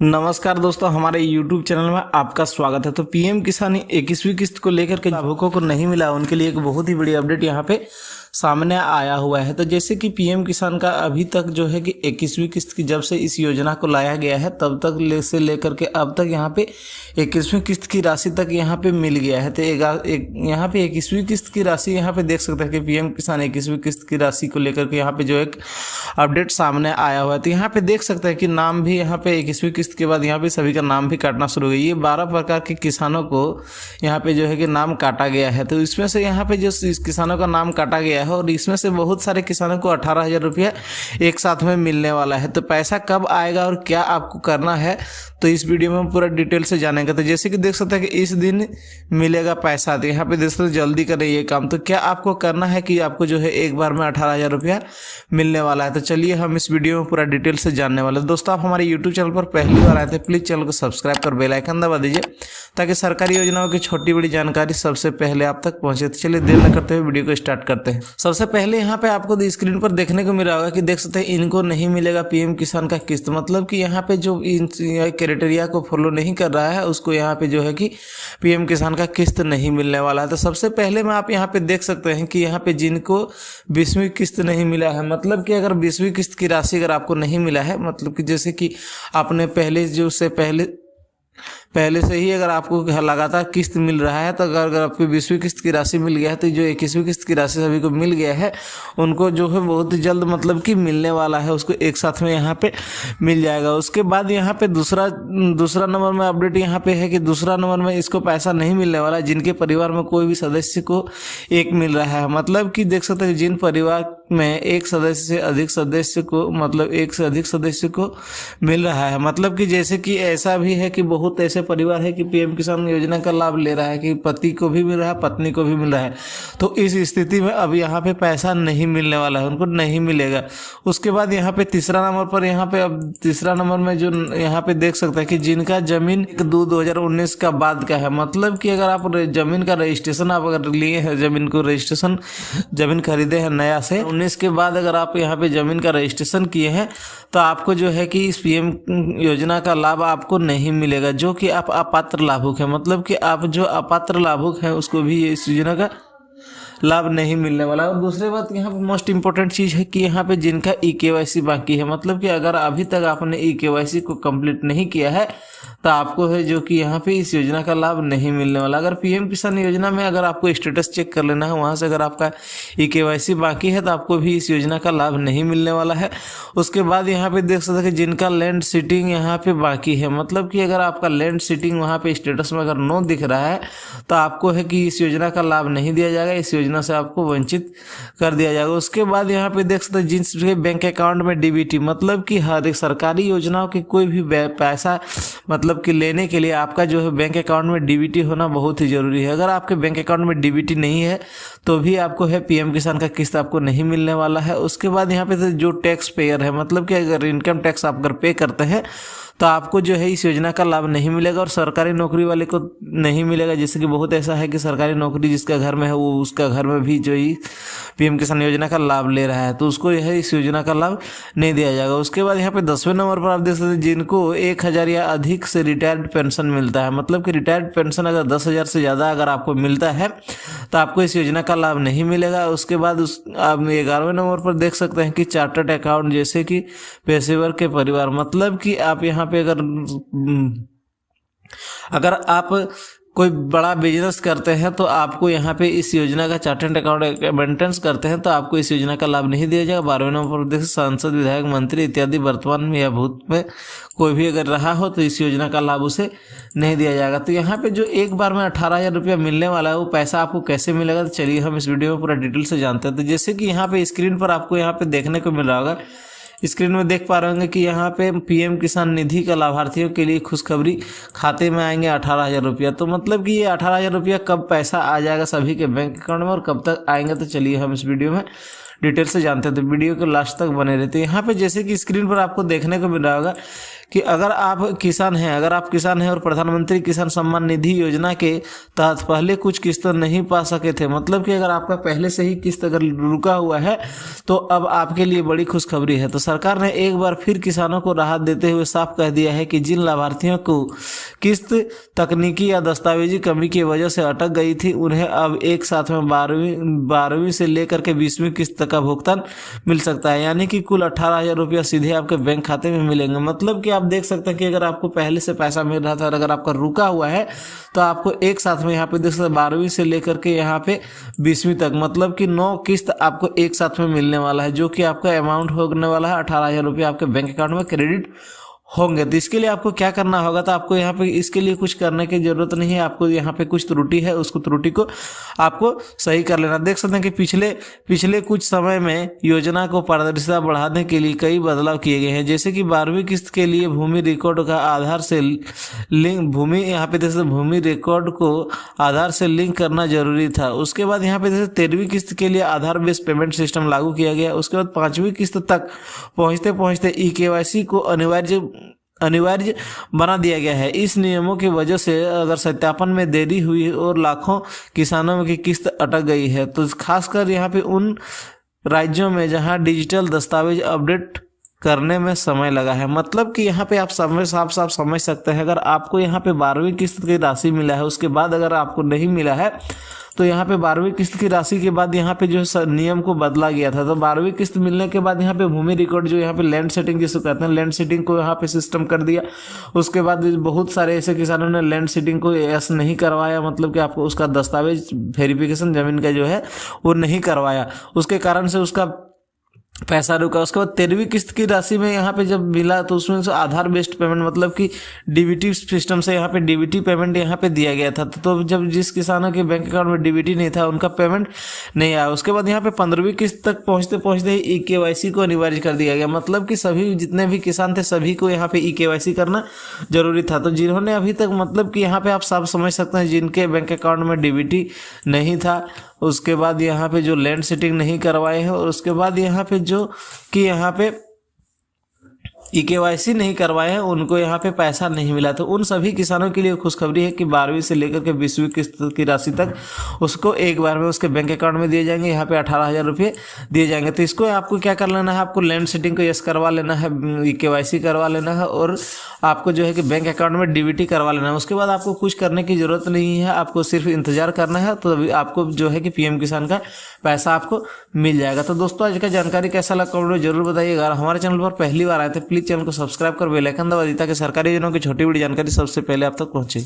नमस्कार दोस्तों, हमारे YouTube चैनल में आपका स्वागत है। तो पीएम किसान 21वीं किस्त को लेकर के लाभुकों को नहीं मिला, उनके लिए एक बहुत ही बड़ी अपडेट यहाँ पे सामने आया हुआ है। तो जैसे कि पीएम किसान का अभी तक जो है कि 21वीं किस्त की जब से इस योजना को लाया गया है तब तक से लेकर के अब तक यहाँ पे 21वीं किस्त की राशि तक यहाँ पे मिल गया है। तो यहाँ पे 21वीं किस्त की राशि यहाँ पे देख सकते हैं कि पीएम किसान 21वीं किस्त की राशि को लेकर के यहाँ पे जो एक अपडेट सामने आया हुआ है। तो यहाँ पे देख सकते हैं कि नाम भी यहाँ पे 21वीं किस्त के बाद यहाँ पे सभी का नाम भी काटना शुरू हो गया। ये 12 प्रकार के किसानों को यहाँ पे जो है कि नाम काटा गया है। तो इसमें से यहाँ पे जो किसानों का नाम काटा गया है और इसमें से बहुत सारे किसानों को 18,000 रुपया एक साथ में मिलने वाला है। तो पैसा कब आएगा और क्या आपको करना है तो इस वीडियो में पूरा डिटेल से जानेंगे। तो जैसे कि देख सकते हैं कि इस दिन मिलेगा पैसा, तो यहाँ पे देख सकते जल्दी करें ये काम। तो क्या आपको करना है कि आपको जो है एक बार में 18,000 रुपया मिलने वाला है। तो चलिए हम इस वीडियो में पूरा डिटेल से जानने वाले हैं। दोस्तों, आप हमारे यूट्यूब चैनल पर पहली बार आए थे, प्लीज़ चैनल को सब्सक्राइब कर बेल आइकन दबा दीजिए ताकि सरकारी योजनाओं की छोटी बड़ी जानकारी सबसे पहले आप तक पहुंचे। तो चलिए देर न करते हुए वीडियो को स्टार्ट करते हैं। सबसे पहले यहाँ पे आपको स्क्रीन पर देखने को मिल रहा होगा कि देख सकते हैं इनको नहीं मिलेगा पीएम किसान का किस्त। मतलब कि यहाँ पे जो इन क्राइटेरिया को फॉलो नहीं कर रहा है उसको यहाँ पे जो है कि पीएम किसान का किस्त नहीं मिलने वाला है। तो सबसे पहले में आप यहाँ पे देख सकते हैं कि यहाँ पे जिनको 20वीं किस्त नहीं मिला है, मतलब कि अगर 20वीं किस्त की राशि अगर आपको नहीं मिला है, मतलब कि जैसे कि आपने पहले से ही अगर आपको लगातार किस्त मिल रहा है, तो अगर आपको 20वीं किस्त की राशि मिल गया है तो जो 21वीं किस्त की राशि सभी को मिल गया है उनको जो है बहुत ही जल्द मतलब कि मिलने वाला है, उसको एक साथ में यहाँ पे मिल जाएगा। उसके बाद यहाँ पे दूसरा नंबर में अपडेट यहाँ पे है कि दूसरा नंबर में इसको पैसा नहीं मिलने वाला जिनके परिवार में कोई भी सदस्य को एक मिल रहा है। मतलब कि देख सकते हैं जिन परिवार में एक सदस्य से अधिक सदस्य को, मतलब एक से अधिक सदस्य को मिल रहा है। मतलब कि जैसे कि ऐसा भी है कि बहुत ऐसे परिवार है कि पीएम किसान योजना का लाभ ले रहा है कि पति को भी मिल रहा है, पत्नी को भी मिल रहा है। तो इस स्थिति में अब यहाँ पे पैसा नहीं मिलने वाला है, उनको नहीं मिलेगा। उसके बाद यहाँ पे तीसरा नंबर पर अब तीसरा नंबर में जो यहाँ पे देख सकते हैं कि जिनका जमीन 2019 का बाद का है, मतलब कि अगर आप जमीन का रजिस्ट्रेशन आप अगर लिए हैं, जमीन खरीदे हैं नया से 19 के बाद अगर आप यहाँ पे जमीन का रजिस्ट्रेशन किए हैं तो आपको जो है कि इस पीएम योजना का लाभ आपको नहीं मिलेगा, जो कि आप अपात्र लाभुक है। मतलब कि आप जो अपात्र लाभुक हैं उसको भी इस योजना का लाभ नहीं मिलने वाला। और दूसरी बात यहाँ पे मोस्ट इंपॉर्टेंट चीज़ है कि यहाँ पे जिनका EKYC बाकी है, मतलब कि अगर अभी तक आपने EKYC को कंप्लीट नहीं किया है तो आपको है जो कि यहाँ पे इस योजना का लाभ नहीं मिलने वाला। अगर पीएम किसान योजना में अगर आपको स्टेटस चेक कर लेना है, वहाँ से अगर आपका EKYC बाकी है तो आपको भी इस योजना का लाभ नहीं मिलने वाला है। उसके बाद यहाँ पे देख सकते हैं कि जिनका लैंड सीटिंग यहाँ पे बाकी है, मतलब कि अगर आपका लैंड सीटिंग वहाँ पे स्टेटस में अगर नो दिख रहा है तो आपको है कि इस योजना का लाभ नहीं दिया जाएगा, इस योजना से आपको वंचित कर दिया जाएगा। उसके बाद यहाँ पे देख सकते हैं जिनके बैंक अकाउंट में DBT, मतलब कि हर एक सरकारी योजनाओं के कोई भी पैसा मतलब कि लेने के लिए आपका जो है बैंक अकाउंट में DBT होना बहुत ही जरूरी है। अगर आपके बैंक अकाउंट में DBT नहीं है तो भी आपको है पीएम किसान का किस्त आपको नहीं मिलने वाला है। उसके बाद यहाँ पे जो टैक्स पेयर है, मतलब कि अगर इनकम टैक्स आप अगर पे करते हैं तो आपको जो है इस योजना का लाभ नहीं मिलेगा। और सरकारी नौकरी वाले को नहीं मिलेगा, जैसे कि बहुत ऐसा है कि सरकारी नौकरी जिसका घर में है वो उसका घर में भी जो ही पीएम किसान योजना का लाभ ले रहा है तो उसको यह इस योजना का लाभ नहीं दिया जाएगा। उसके बाद यहाँ पे 10वें नंबर पर आप देख सकते हैं जिनको 1,000 या अधिक से रिटायर्ड पेंशन मिलता है, मतलब कि रिटायर्ड पेंशन अगर 10,000 से ज़्यादा अगर आपको मिलता है तो आपको इस योजना का लाभ नहीं मिलेगा। उसके बाद आप 11वें नंबर पर देख सकते हैं कि चार्टर्ड अकाउंट जैसे कि पेशेवर के परिवार, मतलब कि आप यहाँ पे अगर आप कोई बड़ा बिजनेस करते हैं तो आपको यहाँ पे इस योजना का चार्टर्ड अकाउंट मेंटेनेंस करते हैं तो आपको इस योजना का लाभ नहीं दिया जाएगा। 12वें नंबर पर देख सांसद, विधायक, मंत्री इत्यादि वर्तमान में या भूत में कोई भी अगर रहा हो तो इस योजना का लाभ उसे नहीं दिया जाएगा। तो यहाँ पे जो एक बार में 18,000 रुपया मिलने वाला है वो पैसा आपको कैसे मिलेगा, तो चलिए हम इस वीडियो में पूरा डिटेल से जानते हैं। तो जैसे कि यहाँ पे स्क्रीन पर आपको यहाँ पे देखने को मिल रहा होगा, स्क्रीन में देख पा रहे होंगे कि यहाँ पे पीएम किसान निधि का लाभार्थियों के लिए खुशखबरी, खाते में आएंगे 18,000 रुपया। तो मतलब कि ये 18,000 रुपया कब पैसा आ जाएगा सभी के बैंक अकाउंट में और कब तक आएंगे, तो चलिए हम इस वीडियो में डिटेल से जानते हैं। तो वीडियो को लास्ट तक बने रहते हैं। यहाँ पे जैसे कि स्क्रीन पर आपको देखने को मिल रहा होगा कि अगर आप किसान हैं और प्रधानमंत्री किसान सम्मान निधि योजना के तहत पहले कुछ किस्त नहीं पा सके थे, मतलब कि अगर आपका पहले से ही किस्त अगर रुका हुआ है तो अब आपके लिए बड़ी खुशखबरी है। तो सरकार ने एक बार फिर किसानों को राहत देते हुए साफ कह दिया है कि जिन लाभार्थियों को किस्त तकनीकी या दस्तावेजी कमी की वजह से अटक गई थी, उन्हें अब एक साथ में 12वीं से लेकर के 20वीं किस्त का भुगतान मिल सकता है, यानी कि कुल 18,000 रुपया सीधे आपके बैंक खाते में मिलेंगे। मतलब कि आप देख सकते हैं कि अगर आपको पहले से पैसा मिल रहा था और अगर आपका रुका हुआ है तो आपको एक साथ में यहाँ पे देख सकते हैं 12वीं से लेकर के यहाँ पे 20वीं तक, मतलब कि 9 किस्त आपको एक साथ में मिलने वाला है, जो कि आपका अमाउंट होने वाला है 18,000 रुपया आपके बैंक अकाउंट में क्रेडिट होंगे। तो इसके लिए आपको क्या करना होगा, तो आपको यहाँ पे इसके लिए कुछ करने की जरूरत नहीं है। आपको यहाँ पे कुछ त्रुटि है, उसको त्रुटि को आपको सही कर लेना। देख सकते हैं कि पिछले कुछ समय में योजना को पारदर्शिता बढ़ाने के लिए कई बदलाव किए गए हैं, जैसे कि 12वीं किस्त के लिए भूमि रिकॉर्ड का आधार से लिंक भूमि रिकॉर्ड को आधार से लिंक करना जरूरी था। उसके बाद यहाँ पे जैसे 13वीं किस्त के लिए आधार बेस्ड पेमेंट सिस्टम लागू किया गया। उसके बाद 5वीं किस्त तक पहुंचते EKYC को अनिवार्य बना दिया गया है। इस नियमों की वजह से अगर सत्यापन में देरी हुई और लाखों किसानों की किस्त अटक गई है, तो खासकर यहाँ पे उन राज्यों में जहां डिजिटल दस्तावेज अपडेट करने में समय लगा है। मतलब कि यहाँ पे आप साफ समझ सकते हैं, अगर आपको यहाँ पे 12वीं किस्त की राशि मिला है, उसके बाद अगर आपको नहीं मिला है तो यहाँ पे 12वीं किस्त की राशि के बाद यहाँ पे जो नियम को बदला गया था। तो 12वीं किस्त मिलने के बाद यहाँ पे भूमि रिकॉर्ड जो यहाँ पे लैंड सेटिंग जिसको कहते हैं, लैंड सेटिंग को यहाँ पे सिस्टम कर दिया। उसके बाद बहुत सारे ऐसे किसानों ने लैंड सेटिंग को यस नहीं करवाया, मतलब कि आपको उसका दस्तावेज वेरिफिकेशन जमीन का जो है वो नहीं करवाया, उसके कारण से उसका पैसा रुका। उसके बाद 13वीं किस्त की राशि में यहाँ पे जब मिला तो उसमें से आधार बेस्ड पेमेंट, मतलब कि DBT सिस्टम से यहाँ पे DBT पेमेंट यहाँ पे दिया गया था। तो जब जिस किसानों के बैंक अकाउंट में DBT नहीं था उनका पेमेंट नहीं आया। उसके बाद यहाँ पे 15वीं किस्त तक पहुँचते ही EKYC को अनिवार्य कर दिया गया, मतलब कि सभी जितने भी किसान थे सभी को यहाँ पे EKYC करना जरूरी था। तो जिन्होंने अभी तक, मतलब कि यहाँ पे आप सब समझ सकते हैं, जिनके बैंक अकाउंट में DBT नहीं था, उसके बाद यहाँ पे जो लैंड सेटिंग नहीं करवाए हैं, और उसके बाद यहाँ पे जो कि यहाँ पे EKYC नहीं करवाए हैं, उनको यहाँ पे पैसा नहीं मिला। तो उन सभी किसानों के लिए खुशखबरी है कि 12वीं से लेकर के 20वीं किस्त की राशि तक उसको एक बार में उसके बैंक अकाउंट में दिए जाएंगे। यहाँ पे 18,000 रुपये दिए जाएंगे। तो इसको आपको क्या कर लेना है, आपको लैंड सेटिंग को यस करवा लेना है, EKYC करवा लेना है, और आपको जो है कि बैंक अकाउंट में DBT करवा लेना है। उसके बाद आपको कुछ करने की जरूरत नहीं है, आपको सिर्फ इंतजार करना है। तो अभी आपको जो है कि PM किसान का पैसा आपको मिल जाएगा। तो दोस्तों आज का जानकारी कैसा लगा कमेंट में जरूर बताइएगा। हमारे चैनल पर पहली बार आए थे प्लीज चैनल को सब्सक्राइब कर बेल आइकन दबा दी ताकि सरकारी योजनाओं की छोटी बड़ी जानकारी सबसे पहले आप तक पहुंचे।